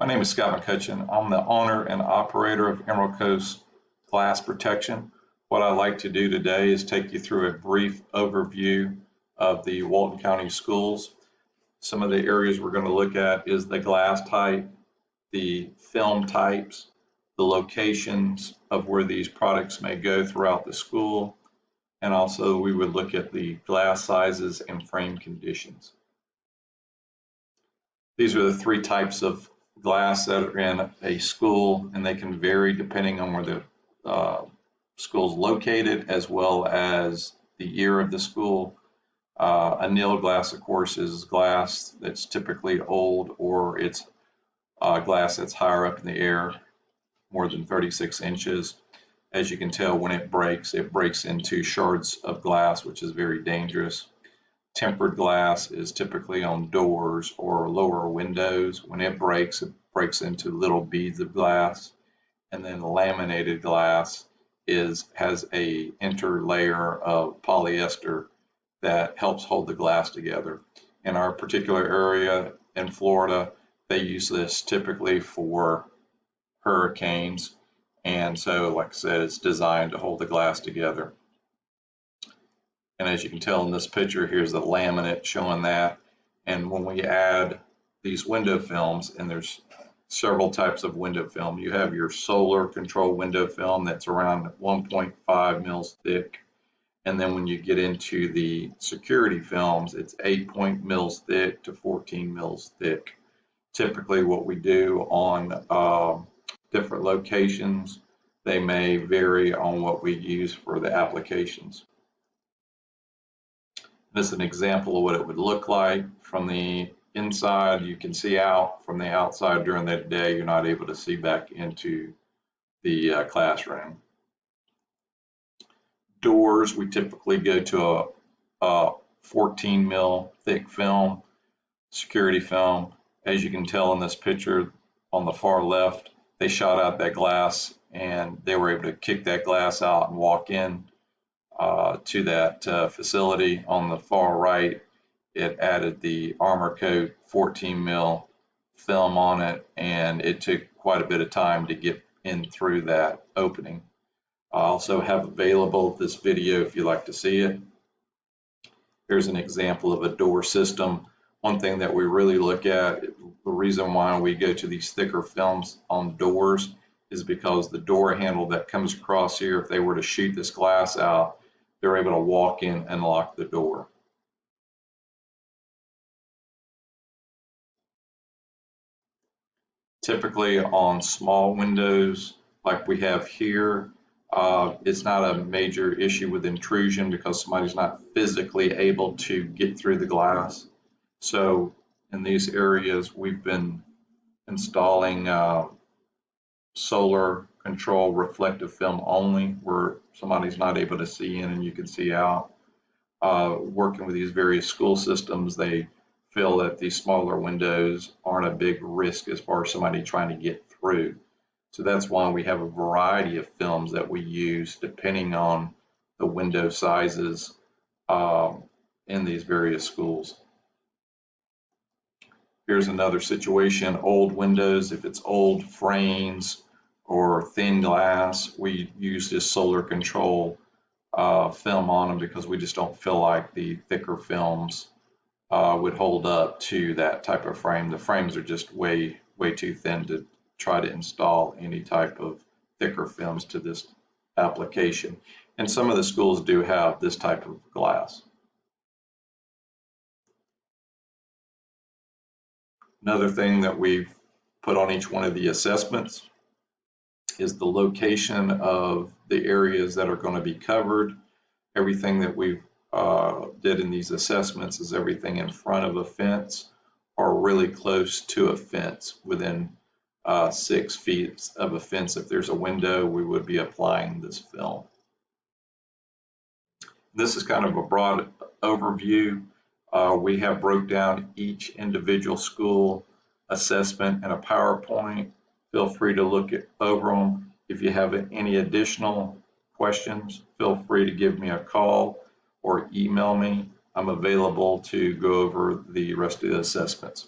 My name is Scott McCutcheon. I'm the owner and operator of Emerald Coast Glass Protection. What I'd like to do today is take you through a brief overview of the Walton County schools. Some of the areas we're going to look at is the glass type, the film types, the locations of where these products may go throughout the school, and also we would look at the glass sizes and frame conditions. These are the three types of glass that are in a school, and they can vary depending on where the school is located, as well as the year of the school. Annealed glass, of course, is glass that's typically old, or it's glass that's higher up in the air, more than 36 inches. As you can tell, when it breaks into shards of glass, which is very dangerous. Tempered glass is typically on doors or lower windows. When it breaks into little beads of glass. And then laminated glass has a interlayer of polyester that helps hold the glass together. In our particular area in Florida, they use this typically for hurricanes. And so, like I said, it's designed to hold the glass together. And as you can tell in this picture, here's the laminate showing that. And when we add these window films, and there's several types of window film, you have your solar control window film that's around 1.5 mils thick. And then when you get into the security films, it's 8 mils thick to 14 mils thick. Typically what we do on different locations, they may vary on what we use for the applications. This is an example of what it would look like from the inside. You can see out. From the outside during the day, you're not able to see back into the classroom. Doors, we typically go to a 14 mil thick film, security film. As you can tell in this picture on the far left, they shot out that glass and they were able to kick that glass out and walk in to that facility. On the far right, it added the Armor Coat 14 mil film on it, and it took quite a bit of time to get in through that opening. I also have available this video if you'd like to see it. Here's an example of a door system. One thing that we really look at, the reason why we go to these thicker films on doors, is because the door handle that comes across here, if they were to shoot this glass out, they're able to walk in and lock the door. Typically on small windows like we have here, it's not a major issue with intrusion because somebody's not physically able to get through the glass. So in these areas, we've been installing solar control reflective film only, where somebody's not able to see in and you can see out. Working with these various school systems, they feel that these smaller windows aren't a big risk as far as somebody trying to get through. So that's why we have a variety of films that we use depending on the window sizes in these various schools. Here's another situation, old windows. If it's old frames or thin glass, we use this solar control film on them because we just don't feel like the thicker films would hold up to that type of frame. The frames are just way too thin to try to install any type of thicker films to this application. And some of the schools do have this type of glass. Another thing that we've put on each one of the assessments is the location of the areas that are going to be covered. Everything that we've did in these assessments is everything in front of a fence or really close to a fence, within 6 feet of a fence. If there's a window, we would be applying this film. This is kind of a broad overview. We have broke down each individual school assessment in a PowerPoint. Feel free to look over them. If you have any additional questions, feel free to give me a call or email me. I'm available to go over the rest of the assessments.